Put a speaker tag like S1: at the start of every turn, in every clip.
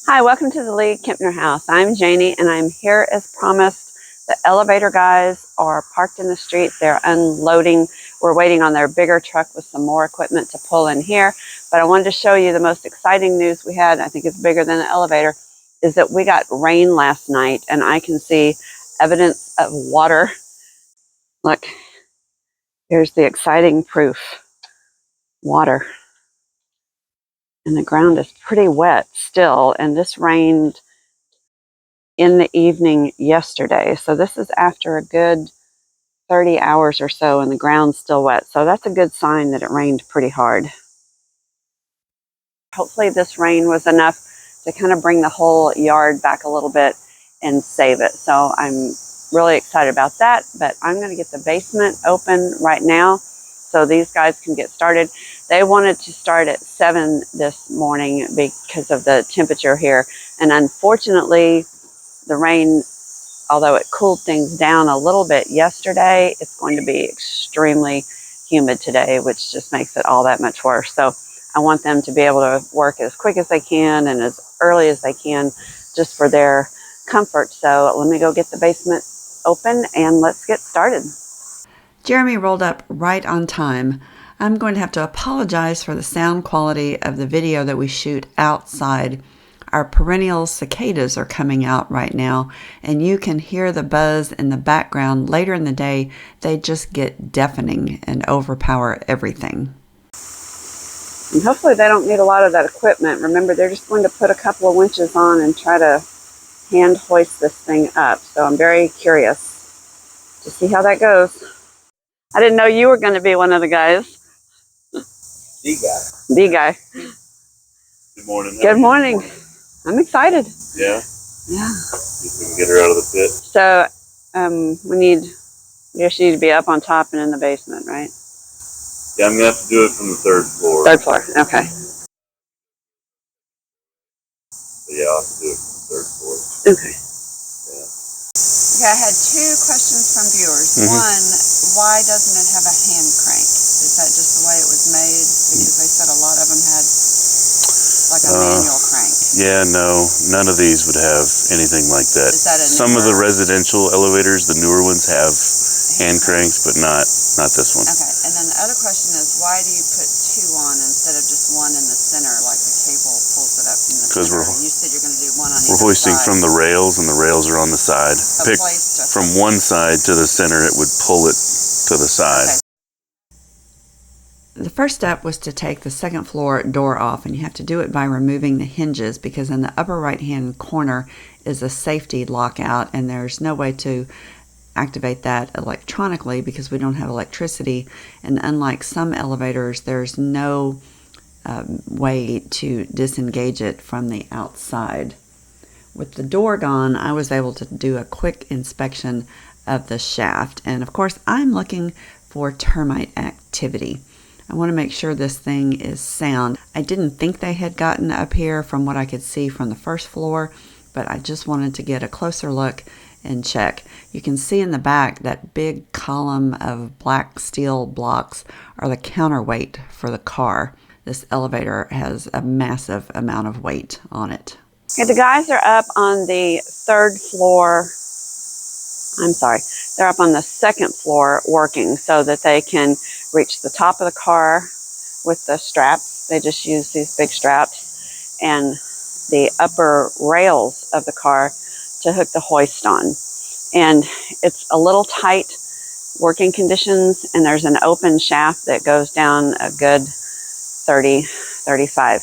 S1: Hi, welcome to the League-Kempner house. I'm Janie and I'm here as promised. The elevator guys are parked in the street. They're unloading. We're waiting on their bigger truck with some more equipment to pull in here. But I wanted to show you the most exciting news we had. I think it's bigger than the elevator, is that we got rain last night and I can see evidence of water. Look, here's the exciting proof. Water. And the ground is pretty wet still, and this rained in the evening yesterday. So this is after a good 30 hours or so and the ground's still wet. So that's a good sign that it rained pretty hard. Hopefully this rain was enough to kind of bring the whole yard back a little bit and save it. So I'm really excited about that, but I'm going to get the basement open right now so these guys can get started. They wanted to start at 7 this morning because of the temperature here. And unfortunately, the rain, although it cooled things down a little bit yesterday, it's going to be extremely humid today, which just makes it all that much worse. So I want them to be able to work as quick as they can and as early as they can just for their comfort. So let me go get the basement open and let's get started.
S2: Jeremy rolled up right on time. I'm going to have to apologize for the sound quality of the video that we shoot outside. Our perennial cicadas are coming out right now, and you can hear the buzz in the background. Later in the day, they just get deafening and overpower everything.
S1: And hopefully they don't need a lot of that equipment. Remember, they're just going to put a couple of winches on and try to hand hoist this thing up. So I'm very curious to see how that goes. I didn't know you were going to be one of the guys.
S3: The guy.
S1: The guy.
S3: Good morning.
S1: Good morning. I'm excited.
S3: Yeah?
S1: Yeah.
S3: If we can get her out of the pit.
S1: So we just need to be up on top and in the basement, right?
S3: Yeah, I'm going to have to do it from the 3rd floor.
S1: 3rd floor, okay.
S3: But yeah, I'll have to do it from the 3rd floor.
S1: Okay.
S3: Yeah.
S1: Okay, I had 2 questions from viewers. One, why doesn't it have a hand crank? Is that just the way it was made? Because they said a lot of them had like a manual crank.
S3: Yeah, no, none of these would have anything like that.
S1: Is that a
S3: Some of the
S1: newer-
S3: residential elevators, the newer ones, have hand cranks, but not this one.
S1: Okay, and then the other question is, why do you put 2 on instead of just 1 in the center, like the cable pulls it up from the
S3: 'Cause
S1: center?
S3: we're-
S1: You said you're going to do 1 on
S3: We're
S1: either
S3: hoisting
S1: side.
S3: from the rails, and the rails are on the side. Pick
S1: Place to-
S3: from one side to the center, it would pull it to the side.
S1: Okay.
S2: The first step was to take the 2nd floor door off, and you have to do it by removing the hinges because in the upper right-hand corner is a safety lockout, and there's no way to activate that electronically because we don't have electricity. And unlike some elevators, there's no way to disengage it from the outside. With the door gone, I was able to do a quick inspection of the shaft, and of course I'm looking for termite activity. I want to make sure this thing is sound. I didn't think they had gotten up here from what I could see from the 1st floor, but I just wanted to get a closer look and check. You can see in the back that big column of black steel blocks are the counterweight for the car. This elevator has a massive amount of weight on it.
S1: Okay, the guys are up on the 3rd floor. I'm sorry, they're up on the 2nd floor working so that they can reach the top of the car with the straps. They just use these big straps and the upper rails of the car to hook the hoist on. And it's a little tight working conditions, and there's an open shaft that goes down a good 30, 35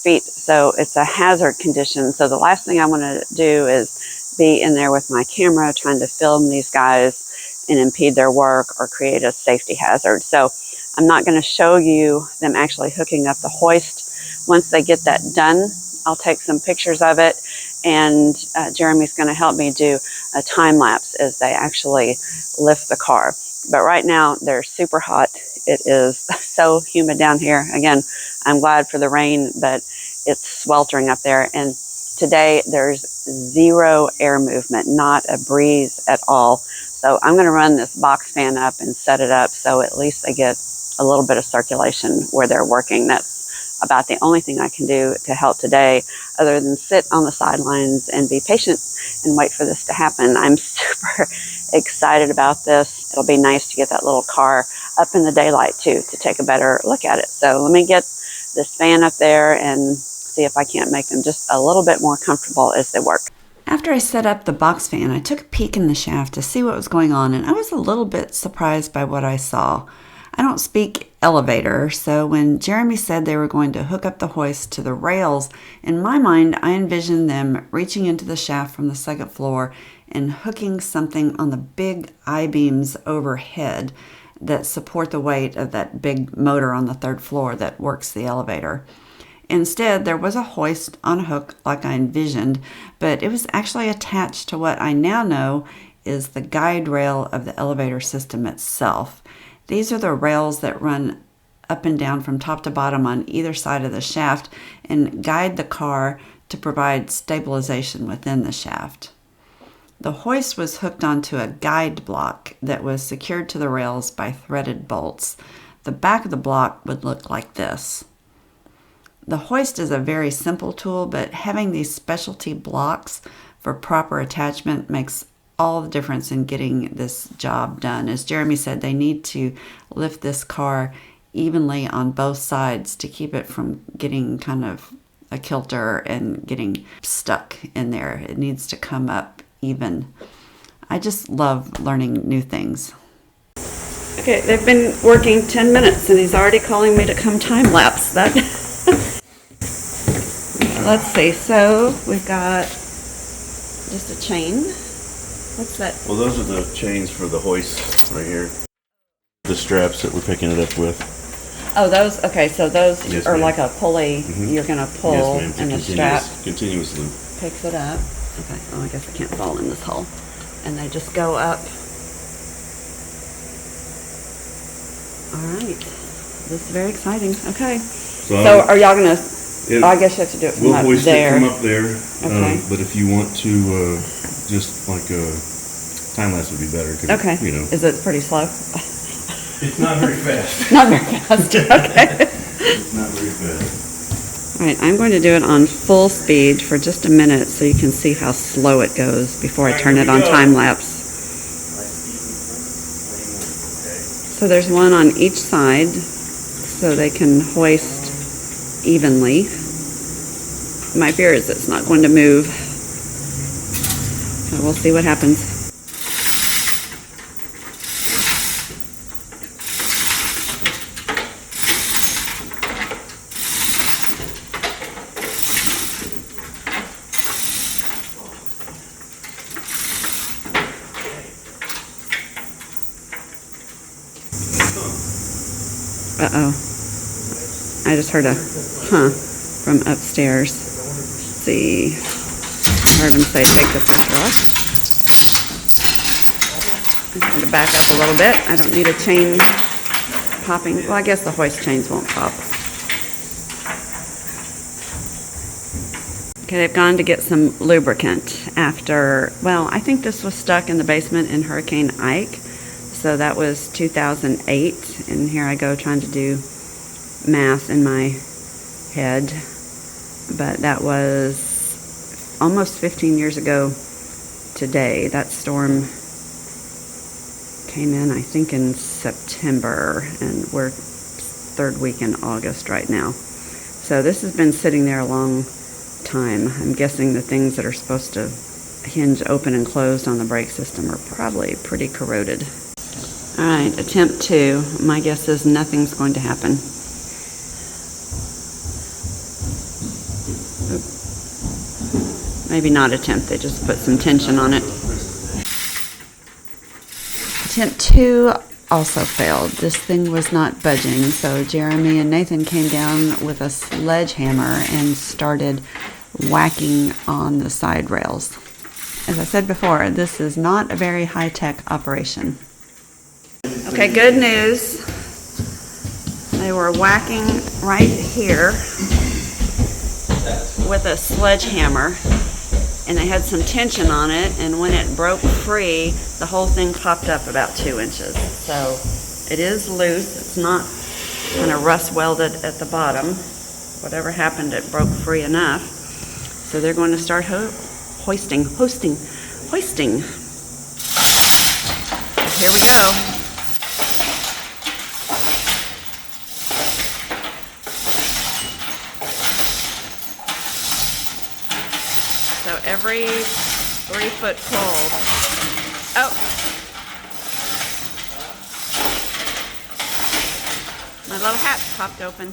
S1: feet. So it's a hazard condition. So the last thing I want to do is be in there with my camera trying to film these guys and impede their work or create a safety hazard. So I'm not going to show you them actually hooking up the hoist. Once they get that done, I'll take some pictures of it, and Jeremy's going to help me do a time lapse as they actually lift the car. But right now they're super hot. It is so humid down here. Again, I'm glad for the rain, but it's sweltering up there. And today there's 0 air movement, not a breeze at all. So I'm going to run this box fan up and set it up so at least they get a little bit of circulation where they're working. That's about the only thing I can do to help today, other than sit on the sidelines and be patient and wait for this to happen. I'm super excited about this. It'll be nice to get that little car up in the daylight too, to take a better look at it. So let me get this fan up there and see if I can't make them just a little bit more comfortable as they work.
S2: After I set up the box fan, I took a peek in the shaft to see what was going on, and I was a little bit surprised by what I saw. I don't speak elevator, so when Jeremy said they were going to hook up the hoist to the rails, in my mind I envisioned them reaching into the shaft from the second floor and hooking something on the big I-beams overhead that support the weight of that big motor on the third floor that works the elevator. Instead, there was a hoist on a hook like I envisioned, but it was actually attached to what I now know is the guide rail of the elevator system itself. These are the rails that run up and down from top to bottom on either side of the shaft and guide the car to provide stabilization within the shaft. The hoist was hooked onto a guide block that was secured to the rails by threaded bolts. The back of the block would look like this. The hoist is a very simple tool, but having these specialty blocks for proper attachment makes all the difference in getting this job done. As Jeremy said, they need to lift this car evenly on both sides to keep it from getting kind of a kilter and getting stuck in there. It needs to come up even. I just love learning new things.
S1: Okay, they've been working 10 minutes and he's already calling me to come time lapse. That let's see, so we've got just a chain. What's that?
S3: Well, those are the chains for the hoist right here. The straps that we're picking it up with.
S1: Oh, those, okay, so those
S3: Yes,
S1: are
S3: ma'am.
S1: like a pulley you're going to pull,
S3: Yes, ma'am.
S1: and the strap
S3: Continuous loop.
S1: picks it up. Okay, oh, I guess I can't fall in this hole. And they just go up. All right, this is very exciting. Okay, so are y'all going to, I guess you have to do it from
S3: We'll
S1: up
S3: hoist
S1: there.
S3: it from up there.
S1: Okay.
S3: But if you want to, just like time lapse would be better. 'Cause,
S1: Okay,
S3: You know,
S1: is it pretty slow?
S3: it's not very fast.
S1: Not very fast, okay.
S3: It's not very fast.
S1: All right, I'm going to do it on full speed for just a minute so you can see how slow it goes before I turn it on time lapse. So there's one on each side so they can hoist evenly. My fear is it's not going to move. So we'll see what happens. Uh-oh. I just heard a from upstairs. Let's see. I heard him say take the pressure off. I'm going to back up a little bit. I don't need a chain popping. Well, I guess the hoist chains won't pop. Okay, they've gone to get some lubricant after, well, I think this was stuck in the basement in Hurricane Ike. So that was 2008, and here I go trying to do math in my head. But that was almost 15 years ago today. That storm came in, I think, in September, and we're third week in August right now. So this has been sitting there a long time. I'm guessing the things that are supposed to hinge open and closed on the brake system are probably pretty corroded. All right, attempt 2. My guess is nothing's going to happen. Maybe not attempt, they just put some tension on it.
S2: Attempt 2 also failed. This thing was not budging, so Jeremy and Nathan came down with a sledgehammer and started whacking on the side rails. As I said before, this is not a very high-tech operation.
S1: Okay, good news. They were whacking right here with a sledgehammer, and they had some tension on it, and when it broke free, the whole thing popped up about 2 inches. So it is loose. It's not kind of rust welded at the bottom. whatever happened, it broke free enough. So they're going to start hoisting. Here we go. So every 3-foot pole. Oh. My little hat popped open.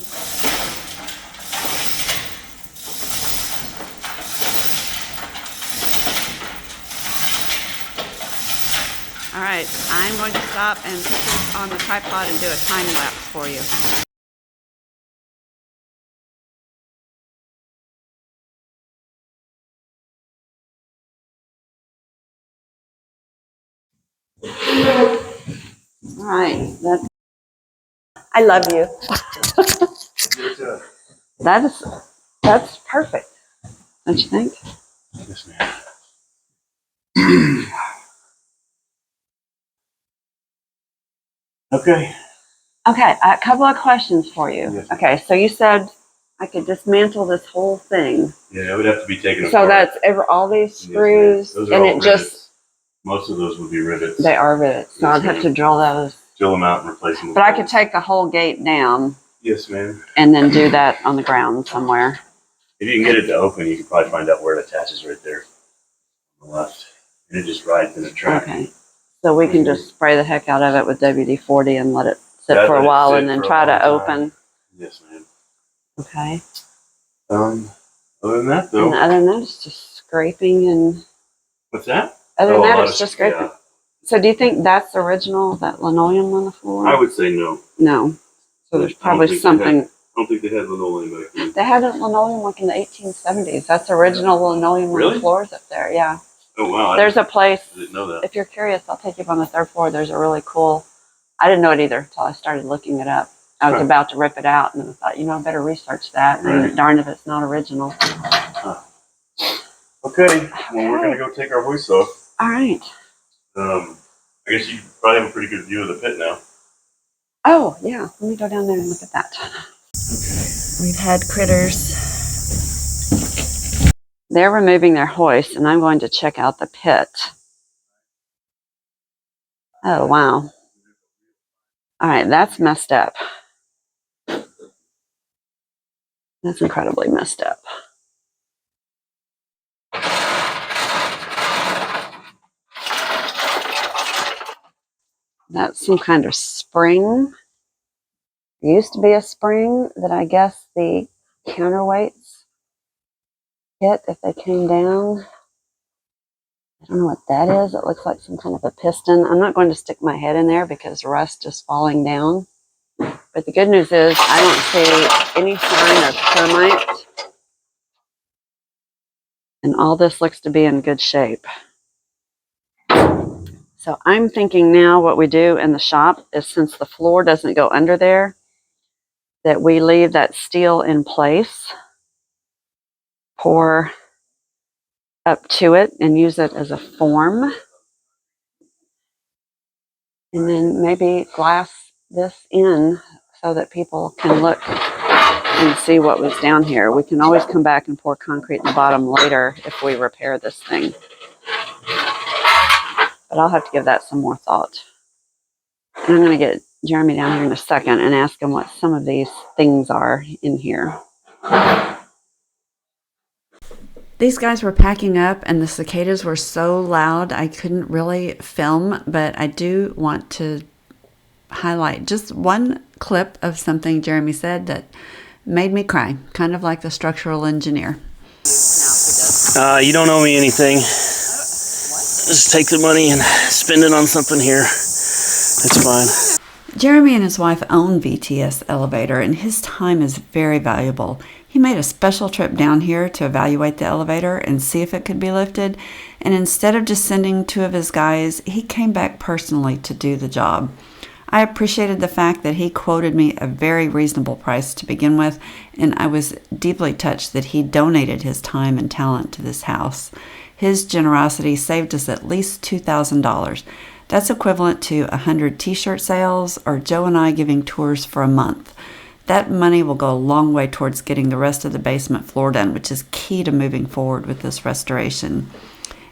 S1: All right, I'm going to stop and put this on the tripod and do a time lapse for you. All right, I love you. That's perfect, don't you think?
S3: Yes, ma'am. Okay.
S1: Okay, a couple of questions for you.
S3: Yes.
S1: Okay, so you said I could dismantle this whole thing.
S3: Yeah, it would have to be taken apart.
S1: So that's all these screws,
S3: Those are
S1: and
S3: all
S1: it
S3: rivets.
S1: just.
S3: Most of those would be rivets.
S1: They are rivets, so
S3: Yes,
S1: I'd have to drill those.
S3: Drill them out and replace them.
S1: But I could take the whole gate down.
S3: Yes, ma'am.
S1: And then do that on the ground somewhere.
S3: If you can get it to open, you can probably find out where it attaches right there on the left. And it just rides in a track.
S1: Okay. So we can just spray the heck out of it with WD-40 and let it sit for a while and then try to open.
S3: Yes, ma'am.
S1: Okay.
S3: Other than that, though.
S1: And other than that, it's just scraping and.
S3: What's that?
S1: Other than that, it's just scraping. Yeah. So do you think that's original, that linoleum on the floor?
S3: I would say no.
S1: No. So there's probably something.
S3: I don't think they had linoleum back then.
S1: They had a linoleum like in the 1870s. That's original linoleum on the floors up there. Yeah.
S3: Oh, wow.
S1: There's a place.
S3: I didn't know that. If
S1: you're curious, I'll take you up on the 3rd floor. There's a really cool. I didn't know it either until I started looking it up. I was about to rip it out, and I thought, I better research that. Right. And darn if it's not original.
S3: Okay. Well, we're gonna go take our hoist off.
S1: All right.
S3: I guess you probably have a pretty good view of the pit now.
S1: Oh yeah. Let me go down there and look at that. Okay. We've had critters. They're removing their hoist, and I'm going to check out the pit. Oh, wow. All right, that's messed up. That's incredibly messed up. That's some kind of spring. There used to be a spring that I guess the counterweights hit if they came down. I don't know what that is. It looks like some kind of a piston. I'm not going to stick my head in there because rust is falling down. But the good news is I don't see any sign of termites. And all this looks to be in good shape. So I'm thinking now what we do in the shop is, since the floor doesn't go under there, that we leave that steel in place, pour up to it and use it as a form. And then maybe glass this in so that people can look and see what was down here. We can always come back and pour concrete in the bottom later if we repair this thing. But I'll have to give that some more thought. And I'm going to get Jeremy down here in a second and ask him what some of these things are in here.
S2: These guys were packing up and the cicadas were so loud I couldn't really film, but I do want to highlight just one clip of something Jeremy said that made me cry, kind of like the structural engineer.
S4: You don't owe me anything. Just take the money and spend it on something here. It's fine.
S2: Jeremy and his wife own VTS Elevator, and his time is very valuable. He made a special trip down here to evaluate the elevator and see if it could be lifted, and instead of just sending 2 of his guys, he came back personally to do the job. I appreciated the fact that he quoted me a very reasonable price to begin with, and I was deeply touched that he donated his time and talent to this house. His generosity saved us at least $2,000. That's equivalent to 100 t-shirt sales or Joe and I giving tours for a month. That money will go a long way towards getting the rest of the basement floor done, which is key to moving forward with this restoration.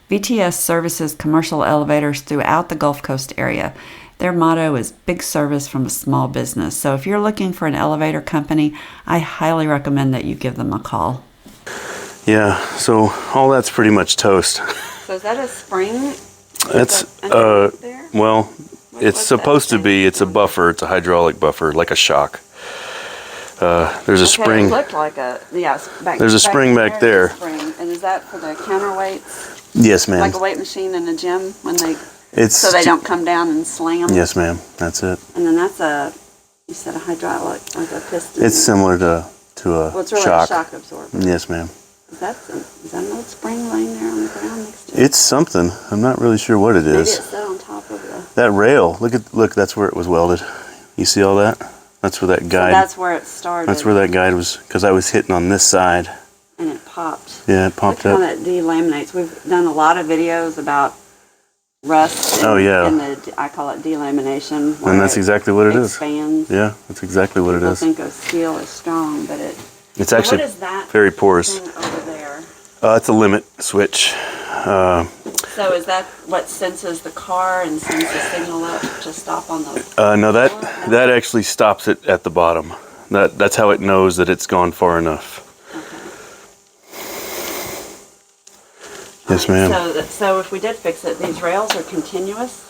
S2: VTS services commercial elevators throughout the Gulf Coast area. Their motto is big service from a small business. So if you're looking for an elevator company, I highly recommend that you give them a call.
S4: Yeah, so all that's pretty much toast.
S1: So is that a spring?
S4: That's,
S1: There?
S4: well, it's
S1: what's
S4: supposed
S1: that
S4: to be, it's a buffer, it's a hydraulic buffer, like a shock. There's a spring.
S1: It looked like a, yes.
S4: There's a spring back there.
S1: Spring. And is that for the counterweights?
S4: Yes, ma'am.
S1: Like a weight machine in the gym when they,
S4: It's
S1: so they don't come down and slam?
S4: Yes, ma'am. That's it.
S1: And then that's a, you said a hydraulic, like a piston.
S4: It's similar to a
S1: well, it's really
S4: shock.
S1: a shock absorber.
S4: Yes, ma'am.
S1: Is that an old spring laying there on the ground next to it?
S4: It's something. I'm not really sure what it
S1: Maybe
S4: is.
S1: it's set on top of the...
S4: That rail. Look. That's where it was welded. You see all that? That's where that guide.
S1: So that's where it started.
S4: That's where that guide was, because I was hitting on this side.
S1: And it popped.
S4: Yeah, it popped
S1: Look
S4: up.
S1: how that delaminates. We've done a lot of videos about rust.
S4: Oh, yeah.
S1: And I call it delamination.
S4: And that's exactly what it is.
S1: Expands.
S4: Yeah, that's exactly what it
S1: People
S4: is.
S1: think of steel is strong, but it...
S4: It's
S1: So
S4: actually
S1: what is that
S4: very porous.
S1: thing over there?
S4: It's a limit switch.
S1: So is that what senses the car and sends the signal up to stop on the...
S4: No, that actually stops it at the bottom. That's how it knows that it's gone far enough.
S1: Okay.
S4: Yes, ma'am.
S1: So if we did fix it, these rails are continuous?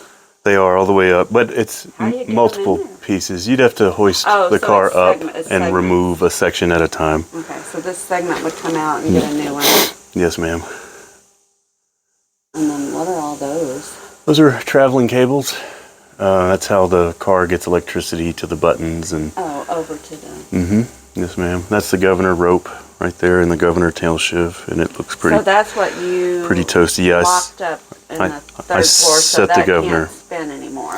S4: They are all the way up, but it's
S1: How do you get
S4: multiple
S1: them in there?
S4: pieces. You'd have to hoist the
S1: so
S4: car
S1: it's
S4: up
S1: it's
S4: and
S1: segments.
S4: remove a section at a time.
S1: Okay, so this segment would come out and get a new one.
S4: Yes, ma'am.
S1: And then what are all those?
S4: Those are traveling cables. That's how the car gets electricity to the buttons and.
S1: Oh, over to the...
S4: Mm-hmm. Yes, ma'am. That's the governor rope right there, and the governor tail shiv, and it looks pretty.
S1: So that's what you...
S4: Pretty toasty. Yes.
S1: Locked up in the third floor, so
S4: set
S1: that
S4: the governor.
S1: can't spin anymore.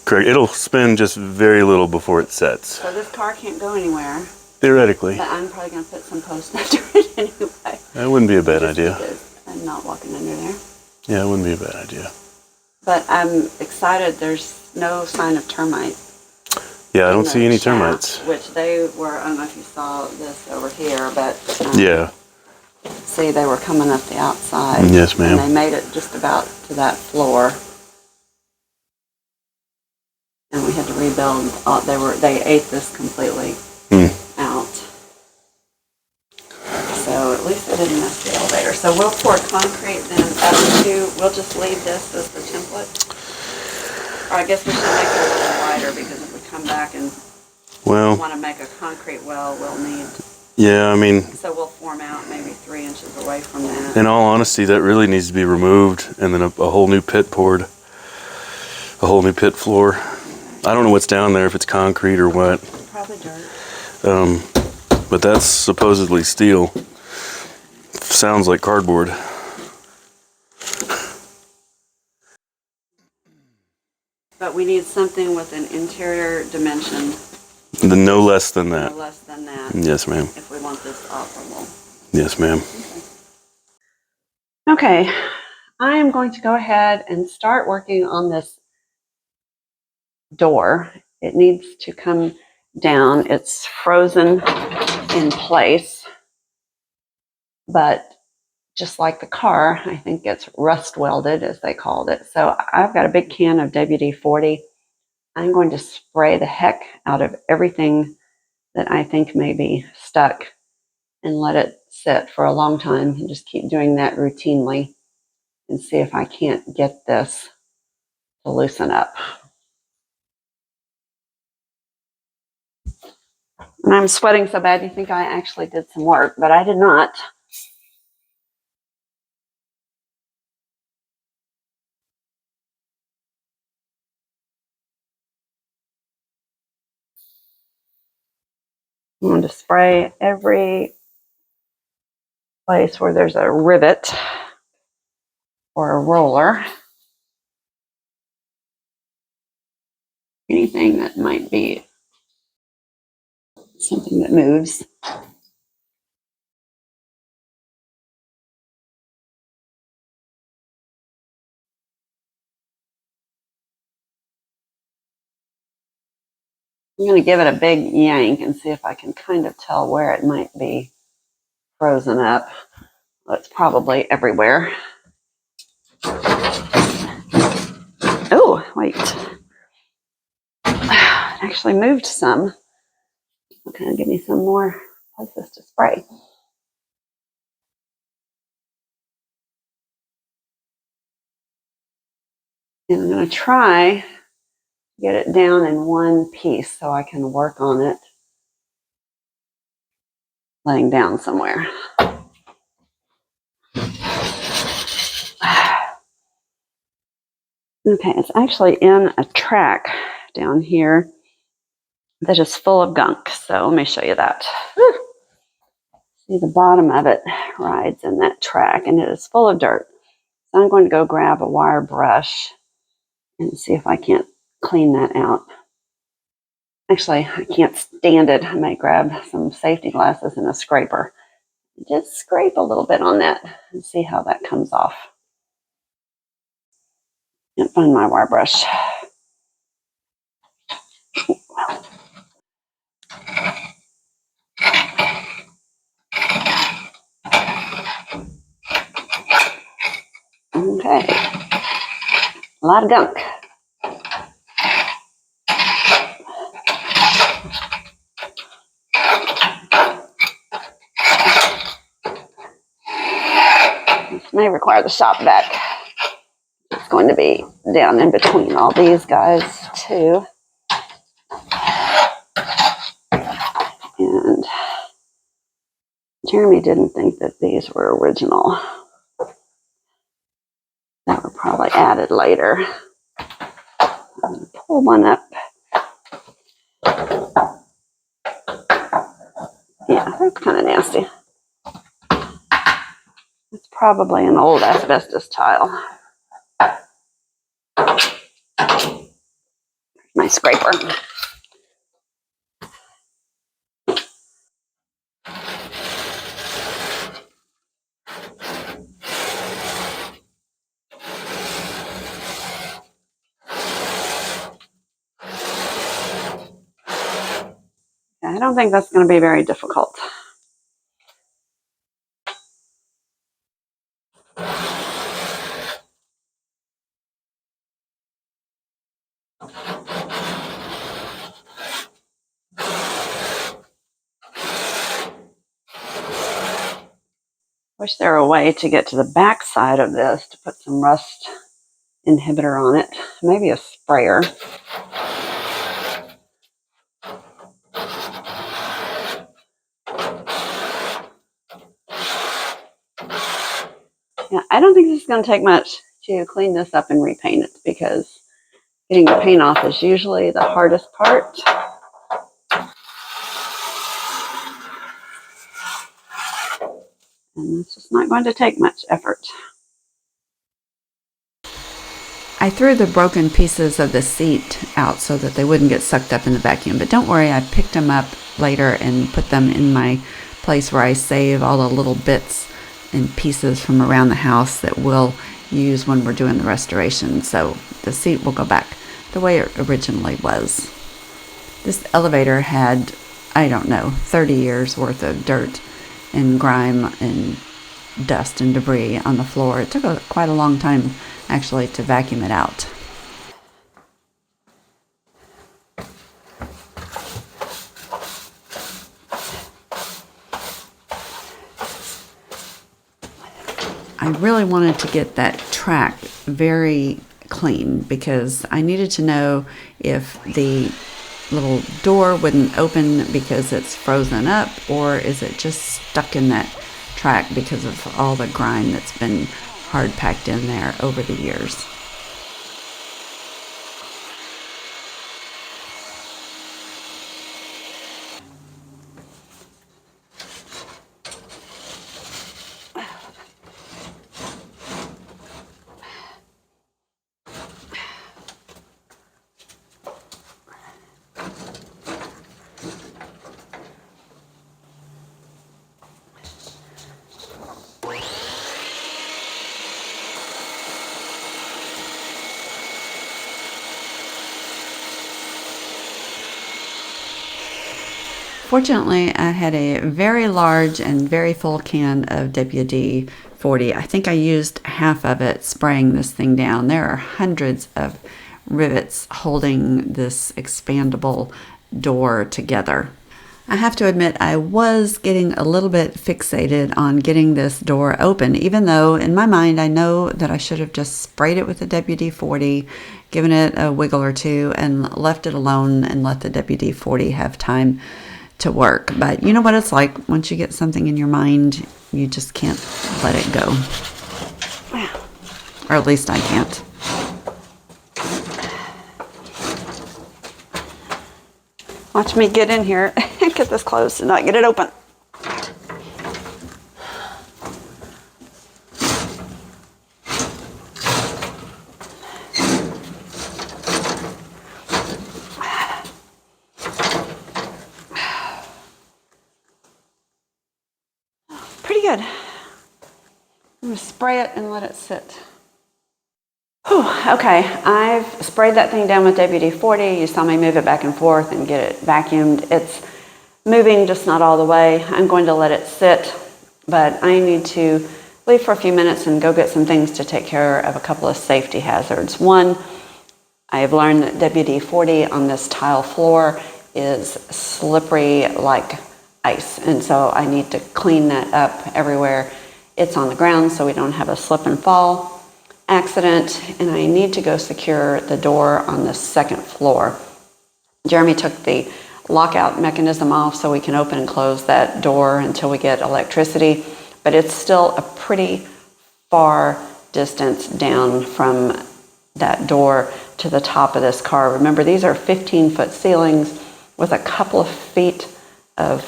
S4: Correct. It'll spin just very little before it sets.
S1: So this car can't go anywhere,
S4: Theoretically.
S1: but I'm probably going to put some posts under it anyway.
S4: That wouldn't be a bad
S1: Just
S4: idea.
S1: because I'm not walking under there.
S4: Yeah, it wouldn't be a bad idea.
S1: But I'm excited there's no sign of termite.
S4: Yeah, I
S1: in
S4: don't
S1: the
S4: see any
S1: shaft,
S4: termites.
S1: Which they were, I don't know if you saw this over here, but
S4: Yeah.
S1: see, they were coming up the outside.
S4: Yes, ma'am.
S1: And they made it just about to that floor. And we had to rebuild. They ate this completely out. So at least it didn't mess the elevator. So we'll pour concrete then up to. We'll just leave this as the template. Or I guess we should make it a little wider because if we come back and want to make a concrete well, we'll need.
S4: Yeah, I mean.
S1: So we'll form out maybe 3 inches away from that.
S4: In all honesty, that really needs to be removed, and then a whole new pit poured, a whole new pit floor. I don't know what's down there, if it's concrete or what.
S1: Probably dirt.
S4: But that's supposedly steel. Sounds like cardboard.
S1: But we need something with an interior dimension.
S4: No less than that.
S1: No less than that.
S4: Yes, ma'am.
S1: If we want this operable.
S4: Yes, ma'am.
S1: Okay, I am going to go ahead and start working on this door. It needs to come down. It's frozen in place, but just like the car, I think it's rust welded, as they called it. So I've got a big can of WD-40. I'm going to spray the heck out of everything that I think may be stuck and let it sit for a long time and just keep doing that routinely and see if I can't get this to loosen up. And I'm sweating so bad you think I actually did some work, but I did not. I'm going to spray every place where there's a rivet or a roller. Anything that might be something that moves. I'm going to give it a big yank and see if I can kind of tell where it might be frozen up. Well, it's probably everywhere. Oh, wait. It actually moved some. Okay, give me some more places to spray. And I'm going to try get it down in one piece so I can work on it laying down somewhere. Okay, it's actually in a track down here that is full of gunk. So let me show you that. See, the bottom of it rides in that track and it is full of dirt. So I'm going to go grab a wire brush and see if I can't clean that out. Actually, I can't stand it. I might grab some safety glasses and a scraper. Just scrape a little bit on that and see how that comes off. Can't find my wire brush. Okay, a lot of gunk. This may require the shop vac. It's going to be down in between all these guys too. And Jeremy didn't think that these were original. That were probably added later. I'm going to pull one up. Yeah, that's kind of nasty. It's probably an old asbestos tile. My scraper. I don't think that's going to be very difficult. Wish there were a way to get to the back side of this to put some rust inhibitor on it. Maybe a sprayer. Yeah, I don't think this is going to take much to clean this up and repaint it because getting the paint off is usually the hardest part. And it's just not going to take much effort.
S2: I threw the broken pieces of the seat out so that they wouldn't get sucked up in the vacuum. But don't worry, I picked them up later and put them in my place where I save all the little bits and pieces from around the house that we'll use when we're doing the restoration. So the seat will go back the way it originally was. This elevator had, I don't know, 30 years worth of dirt and grime and dust and debris on the floor. It took quite a long time actually to vacuum it out. I really wanted to get that track very clean because I needed to know if the little door wouldn't open because it's frozen up, or is it just stuck in that track because of all the grime that's been hard packed in there over the years. Fortunately, I had a very large and very full can of WD-40. I think I used half of it spraying this thing down. There are hundreds of rivets holding this expandable door together. I have to admit, I was getting a little bit fixated on getting this door open, even though in my mind I know that I should have just sprayed it with the WD-40, given it a wiggle or two, and left it alone and let the WD-40 have time to work. But you know what it's like. Once you get something in your mind, you just can't let it go. Or at least I can't.
S1: Watch me get in here and get this closed and not get it open. Pretty good. I'm going to spray it and let it sit. Whew, okay, I've sprayed that thing down with WD-40. You saw me move it back and forth and get it vacuumed. It's moving, just not all the way. I'm going to let it sit, but I need to leave for a few minutes and go get some things to take care of a couple of safety hazards. One, I have learned that WD-40 on this tile floor is slippery like ice, and so I need to clean that up everywhere it's on the ground so we don't have a slip and fall accident. And I need to go secure the door on the second floor. Jeremy took the lockout mechanism off so we can open and close that door until we get electricity, but it's still a pretty far distance down from that door to the top of this car. Remember, these are 15-foot ceilings with a couple of feet of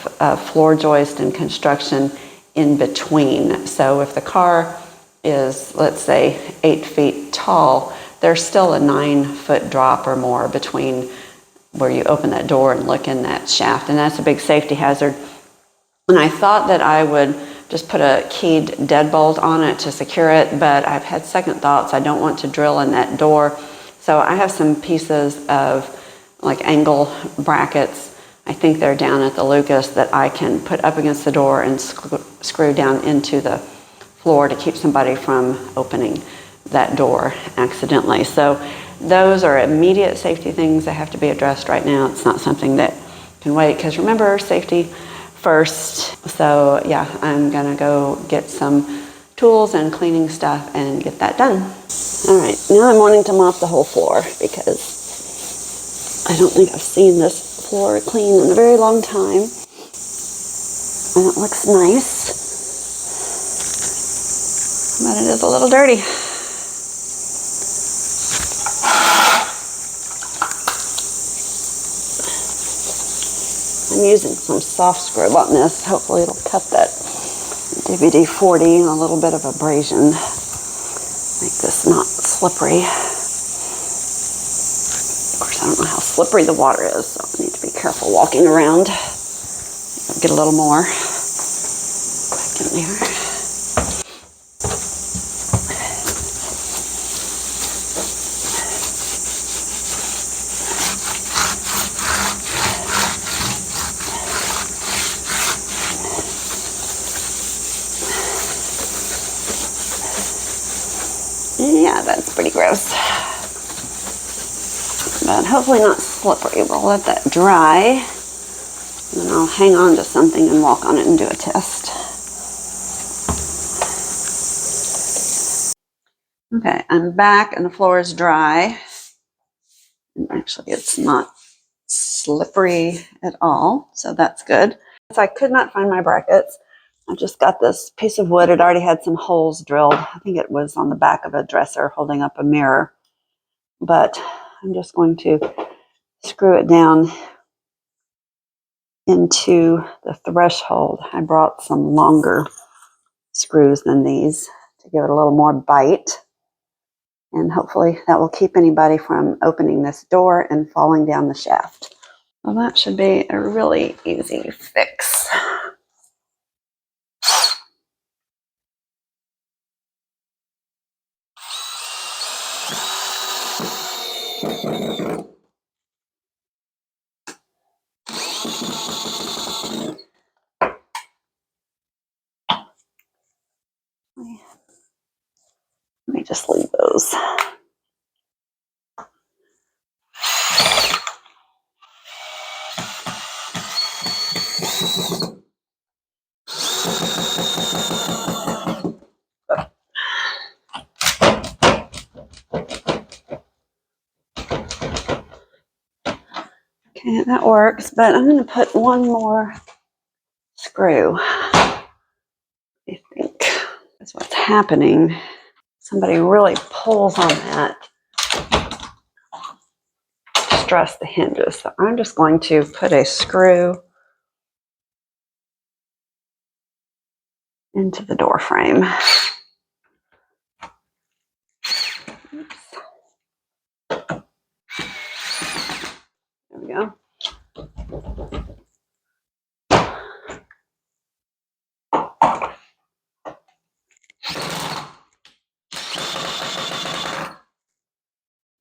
S1: floor joist and construction in between. So if the car is, let's say, 8 feet tall, there's still a 9-foot drop or more between where you open that door and look in that shaft, and that's a big safety hazard. And I thought that I would just put a keyed deadbolt on it to secure it, but I've had second thoughts. I don't want to drill in that door, so I have some pieces of like angle brackets. I think they're down at the Lucas that I can put up against the door and screw down into the floor to keep somebody from opening that door accidentally. So those are immediate safety things that have to be addressed right now. It's not something that can wait, because remember, safety first. So yeah, I'm gonna go get some tools and cleaning stuff and get that done. All right, now I'm wanting to mop the whole floor because I don't think I've seen this floor clean in a very long time. And it looks nice, but it is a little dirty. I'm using some soft scrub on this. Hopefully it'll cut that WD-40 and a little bit of abrasion. Make this not slippery. Of course, I don't know how slippery the water is, so I need to be careful walking around. I'll get a little more back in there. Yeah, that's pretty gross, but hopefully not slippery. We'll let that dry, and then I'll hang on to something and walk on it and do a test. Okay, I'm back and the floor is dry. And actually, it's not slippery at all, so that's good. So I could not find my brackets. I just got this piece of wood. It already had some holes drilled. I think it was on the back of a dresser holding up a mirror. But I'm just going to screw it down into the threshold. I brought some longer screws than these to give it a little more bite. And hopefully that will keep anybody from opening this door and falling down the shaft. Well, that should be a really easy fix. Let me just leave those. Okay, that works, but I'm going to put one more screw. I think that's what's happening. Somebody really pulls on that to stress the hinges. So I'm just going to put a screw into the door frame. Oops. There we go.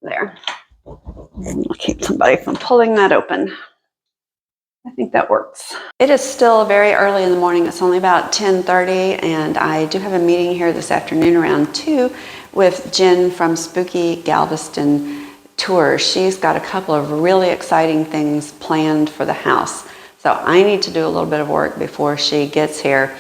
S1: There. I'll keep somebody from pulling that open. I think that works. It is still very early in the morning. It's only about 10:30, and I do have a meeting here this afternoon around 2 with Jen from Spooky Galveston Tours. She's got a couple of really exciting things planned for the house. So I need to do a little bit of work before she gets here,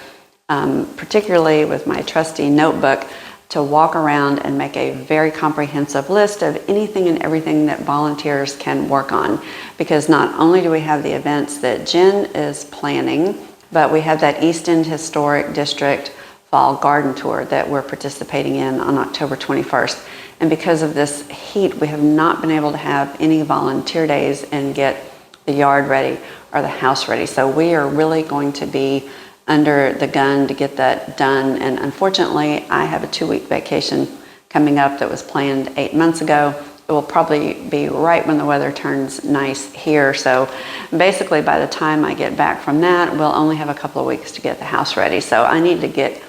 S1: particularly with my trusty notebook, to walk around and make a very comprehensive list of anything and everything that volunteers can work on. Because not only do we have the events that Jen is planning, but we have that East End Historic District Fall Garden Tour that we're participating in on October 21st. And because of this heat, we have not been able to have any volunteer days and get the yard ready or the house ready. So we are really going to be under the gun to get that done. And unfortunately, I have a 2-week vacation coming up that was planned 8 months ago. It will probably be right when the weather turns nice here. So basically, by the time I get back from that, we'll only have a couple of weeks to get the house ready. So I need to get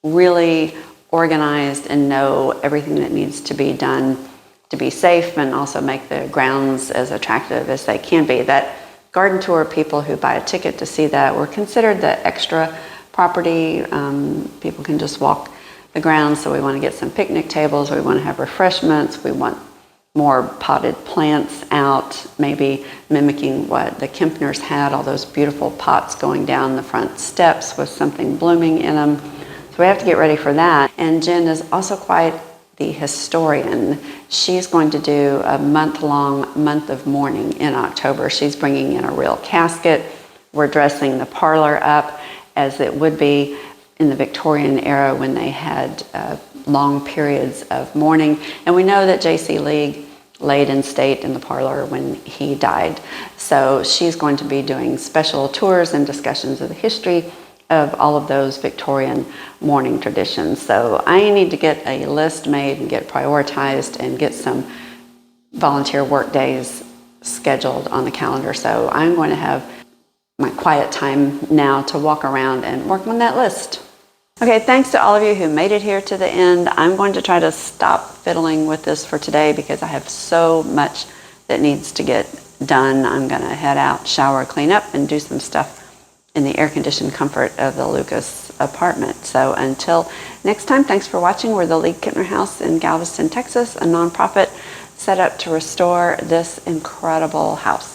S1: really organized and know everything that needs to be done to be safe and also make the grounds as attractive as they can be. That garden tour, people who buy a ticket to see that, we're considered the extra property. People can just walk the grounds, so we want to get some picnic tables, we want to have refreshments, we want more potted plants out, maybe mimicking what the Kempners had, all those beautiful pots going down the front steps with something blooming in them. So we have to get ready for that. And Jen is also quite the historian. She's going to do a month-long month of mourning in October. She's bringing in a real casket. We're dressing the parlor up as it would be in the Victorian era when they had long periods of mourning. And we know that J.C. League laid in state in the parlor when he died. So she's going to be doing special tours and discussions of the history of all of those Victorian mourning traditions. So I need to get a list made and get prioritized and get some volunteer work days scheduled on the calendar. So I'm going to have my quiet time now to walk around and work on that list. Okay, thanks to all of you who made it here to the end. I'm going to try to stop fiddling with this for today because I have so much that needs to get done. I'm going to head out, shower, clean up, and do some stuff in the air-conditioned comfort of the Lucas apartment. So until next time, thanks for watching. We're the League-Kempner House in Galveston, Texas, a nonprofit set up to restore this incredible house.